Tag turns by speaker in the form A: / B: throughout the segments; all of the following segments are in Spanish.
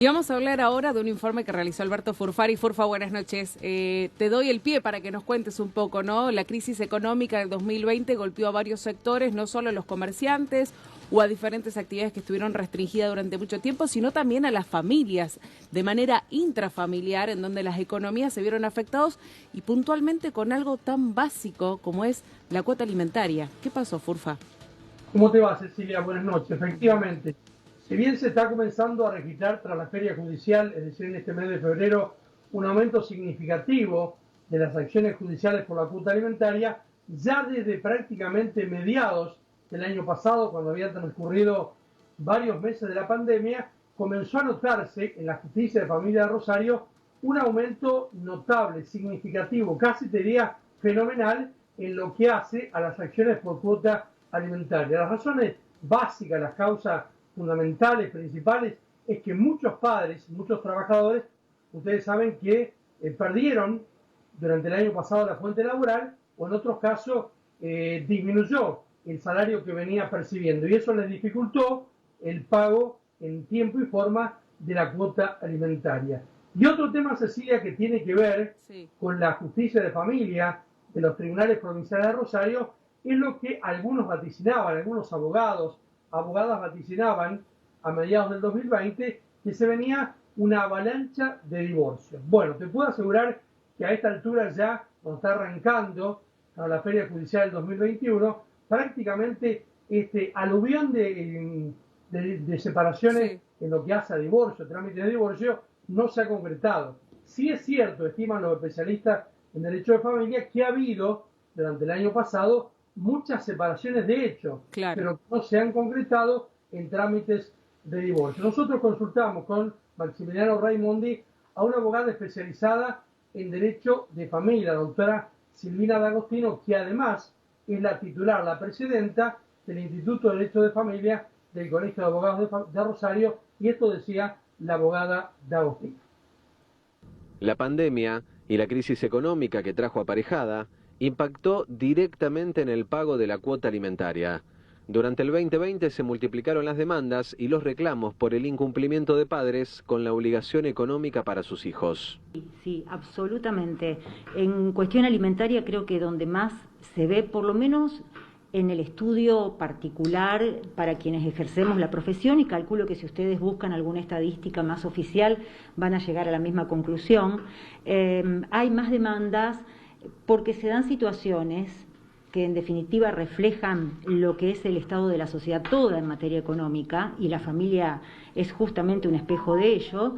A: Y vamos a hablar ahora de un informe que realizó Alberto Furfari. Furfa, buenas noches. Te doy el pie para que nos cuentes un poco, ¿no? La crisis económica del 2020 golpeó a varios sectores, no solo a los comerciantes o a diferentes actividades que estuvieron restringidas durante mucho tiempo, sino también a las familias, de manera intrafamiliar, en donde las economías se vieron afectados y puntualmente con algo tan básico como es la cuota alimentaria. ¿Qué pasó, Furfa?
B: ¿Cómo te va, Cecilia? Buenas noches. Efectivamente, si bien se está comenzando a registrar tras la feria judicial, es decir, en este mes de febrero, un aumento significativo de las acciones judiciales por la cuota alimentaria, ya desde prácticamente mediados del año pasado, cuando habían transcurrido varios meses de la pandemia, comenzó a notarse en la Justicia de Familia de Rosario un aumento notable, significativo, casi te diría fenomenal, en lo que hace a las acciones por cuota alimentaria. Las razones básicas, las causas fundamentales, principales, es que muchos padres, muchos trabajadores, ustedes saben que perdieron durante el año pasado la fuente laboral o en otros casos disminuyó el salario que venía percibiendo y eso les dificultó el pago en tiempo y forma de la cuota alimentaria. Y otro tema, Cecilia, que tiene que ver con la justicia de familia de los tribunales provinciales de Rosario, es lo que algunos vaticinaban, algunos abogadas vaticinaban a mediados del 2020, que se venía una avalancha de divorcios. Bueno, te puedo asegurar que a esta altura ya, cuando está arrancando a la Feria Judicial del 2021, prácticamente este aluvión de separaciones en lo que hace a divorcio, trámite de divorcio, no se ha concretado. Sí es cierto, estiman los especialistas en derecho de familia, que ha habido durante el año pasado muchas separaciones de hecho, pero no se han concretado en trámites de divorcio. Nosotros consultamos con Maximiliano Raimondi a una abogada especializada en derecho de familia, la doctora Silvina D'Agostino, que además es la titular, la presidenta del Instituto de Derecho de Familia del Colegio de Abogados de Rosario, y esto decía la abogada D'Agostino.
C: La pandemia y la crisis económica que trajo aparejada impactó directamente en el pago de la cuota alimentaria. Durante el 2020 se multiplicaron las demandas y los reclamos por el incumplimiento de padres con la obligación económica para sus hijos.
D: Sí, absolutamente. En cuestión alimentaria creo que donde más se ve, por lo menos en el estudio particular para quienes ejercemos la profesión, y calculo que si ustedes buscan alguna estadística más oficial van a llegar a la misma conclusión, hay más demandas porque se dan situaciones que en definitiva reflejan lo que es el estado de la sociedad toda en materia económica, y la familia es justamente un espejo de ello,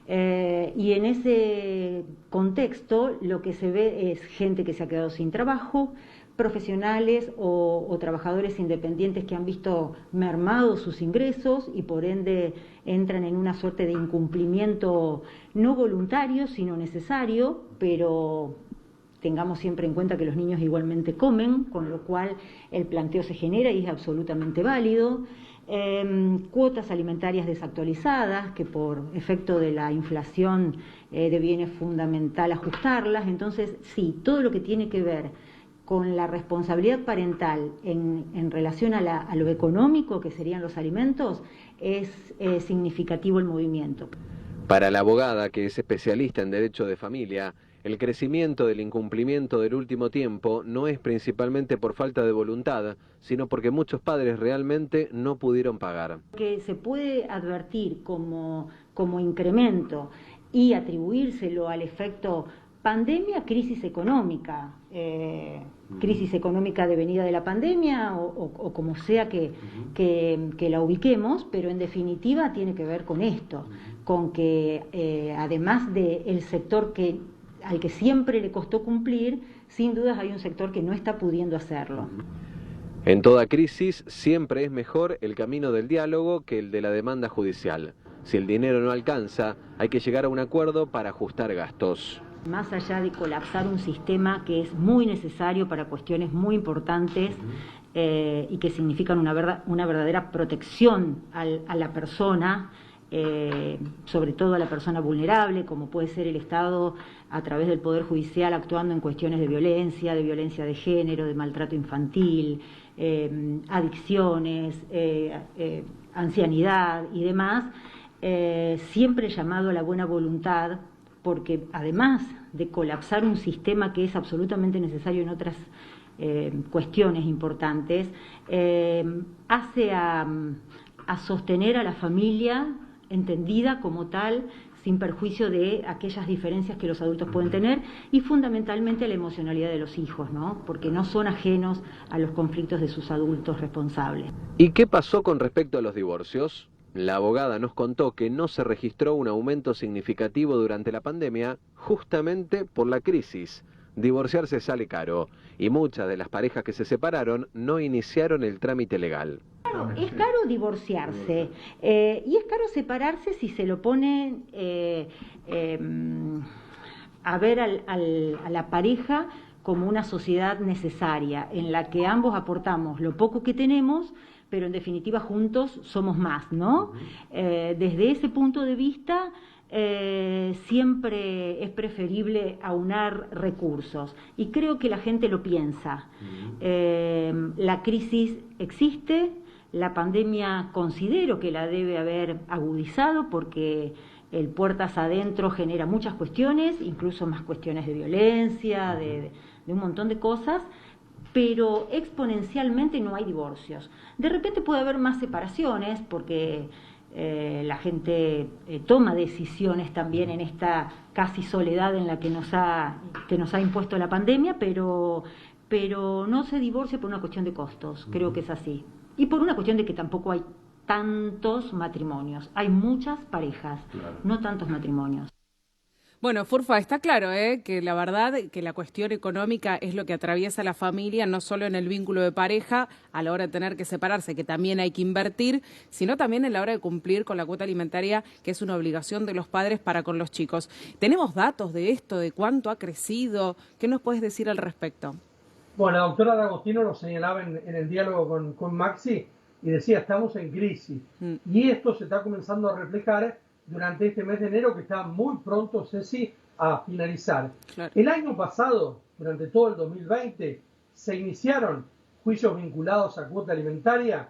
D: y en ese contexto lo que se ve es gente que se ha quedado sin trabajo, profesionales o trabajadores independientes que han visto mermados sus ingresos y por ende entran en una suerte de incumplimiento no voluntario sino necesario, pero tengamos siempre en cuenta que los niños igualmente comen, con lo cual el planteo se genera y es absolutamente válido. Cuotas alimentarias desactualizadas, que por efecto de la inflación deviene fundamental ajustarlas. Entonces, sí, todo lo que tiene que ver con la responsabilidad parental en relación a lo económico, que serían los alimentos, es significativo el movimiento.
C: Para la abogada, que es especialista en derecho de familia, el crecimiento del incumplimiento del último tiempo no es principalmente por falta de voluntad, sino porque muchos padres realmente no pudieron pagar.
D: Que se puede advertir como incremento y atribuírselo al efecto pandemia, crisis económica devenida de la pandemia o como sea que la ubiquemos, pero en definitiva tiene que ver con esto, con que además del sector al que siempre le costó cumplir, sin dudas hay un sector que no está pudiendo hacerlo.
C: En toda crisis siempre es mejor el camino del diálogo que el de la demanda judicial. Si el dinero no alcanza, hay que llegar a un acuerdo para ajustar gastos.
D: Más allá de colapsar un sistema que es muy necesario para cuestiones muy importantes y que significan una verdadera protección a la persona, sobre todo a la persona vulnerable, como puede ser el Estado a través del Poder Judicial actuando en cuestiones de violencia de género, de maltrato infantil, adicciones, ancianidad y demás, siempre llamado a la buena voluntad, porque además de colapsar un sistema que es absolutamente necesario en otras cuestiones importantes, hace a sostener a la familia entendida como tal, sin perjuicio de aquellas diferencias que los adultos pueden tener, y fundamentalmente la emocionalidad de los hijos, ¿no? Porque no son ajenos a los conflictos de sus adultos responsables.
C: ¿Y qué pasó con respecto a los divorcios? La abogada nos contó que no se registró un aumento significativo durante la pandemia, justamente por la crisis. Divorciarse sale caro, y muchas de las parejas que se separaron no iniciaron el trámite legal.
D: Claro, es caro divorciarse, y es caro separarse si se lo ponen a ver a la pareja como una sociedad necesaria, en la que ambos aportamos lo poco que tenemos, pero en definitiva juntos somos más, ¿no? Desde ese punto de vista, siempre es preferible aunar recursos, y creo que la gente lo piensa. La crisis existe, la pandemia considero que la debe haber agudizado, porque el puertas adentro genera muchas cuestiones, incluso más cuestiones de violencia, de un montón de cosas, pero exponencialmente no hay divorcios. De repente puede haber más separaciones, porque la gente toma decisiones también en esta casi soledad en la que nos ha impuesto la pandemia, pero no se divorcia por una cuestión de costos, creo que es así. Y por una cuestión de que tampoco hay tantos matrimonios, hay muchas parejas, claro, no tantos matrimonios.
A: Bueno, Furfa, está claro que la verdad que la cuestión económica es lo que atraviesa a la familia, no solo en el vínculo de pareja, a la hora de tener que separarse, que también hay que invertir, sino también en la hora de cumplir con la cuota alimentaria, que es una obligación de los padres para con los chicos. ¿Tenemos datos de esto, de cuánto ha crecido? ¿Qué nos puedes decir al respecto?
B: Bueno, la doctora D'Agostino lo señalaba en el diálogo con Maxi y decía, estamos en crisis. Y esto se está comenzando a reflejar durante este mes de enero, que está muy pronto, Ceci, a finalizar. Claro. El año pasado, durante todo el 2020, se iniciaron juicios vinculados a cuota alimentaria,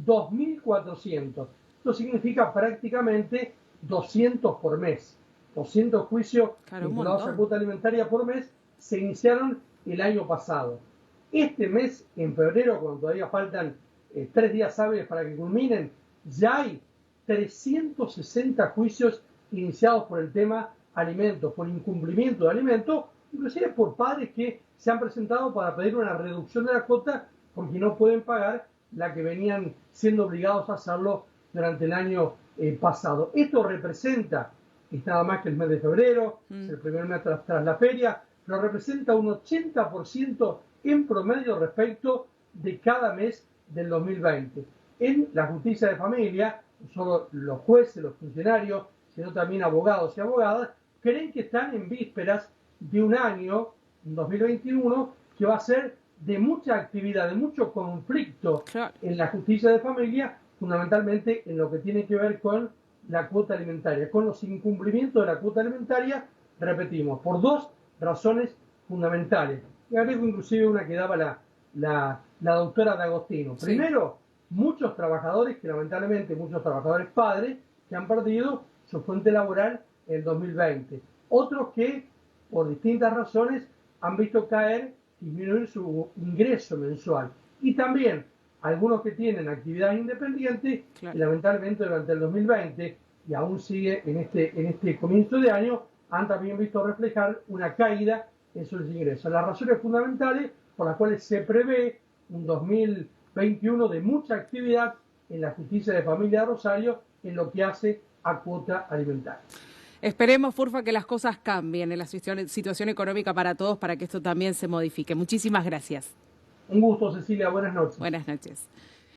B: 2.400. Esto significa prácticamente 200 por mes. 200 juicios vinculados a cuota alimentaria por mes se iniciaron el año pasado. Este mes, en febrero, cuando todavía faltan 3 días hábiles para que culminen, ya hay 360 juicios iniciados por el tema alimentos, por incumplimiento de alimentos, inclusive por padres que se han presentado para pedir una reducción de la cuota porque no pueden pagar la que venían siendo obligados a hacerlo durante el año pasado. Esto representa, es nada más que el mes de febrero, es el primer mes tras la feria, pero representa un 80% en promedio respecto de cada mes del 2020. En la justicia de familia, no solo los jueces, los funcionarios, sino también abogados y abogadas, creen que están en vísperas de un año, 2021, que va a ser de mucha actividad, de mucho conflicto en la justicia de familia, fundamentalmente en lo que tiene que ver con la cuota alimentaria, con los incumplimientos de la cuota alimentaria, repetimos, por 2 razones fundamentales. Y agrego inclusive una que daba la doctora D'Agostino. Sí. Primero, muchos trabajadores, que lamentablemente muchos trabajadores padres, que han perdido su fuente laboral en el 2020. Otros que, por distintas razones, han visto disminuir su ingreso mensual. Y también algunos que tienen actividades independientes, claro, que lamentablemente durante el 2020, y aún sigue en este comienzo de año, han también visto reflejar una caída en sus ingresos. Las razones fundamentales por las cuales se prevé un 2021 de mucha actividad en la justicia de familia de Rosario en lo que hace a cuota alimentaria.
A: Esperemos, Furfa, que las cosas cambien en la situación económica para todos, para que esto también se modifique. Muchísimas gracias.
B: Un gusto, Cecilia. Buenas noches.
A: Buenas noches.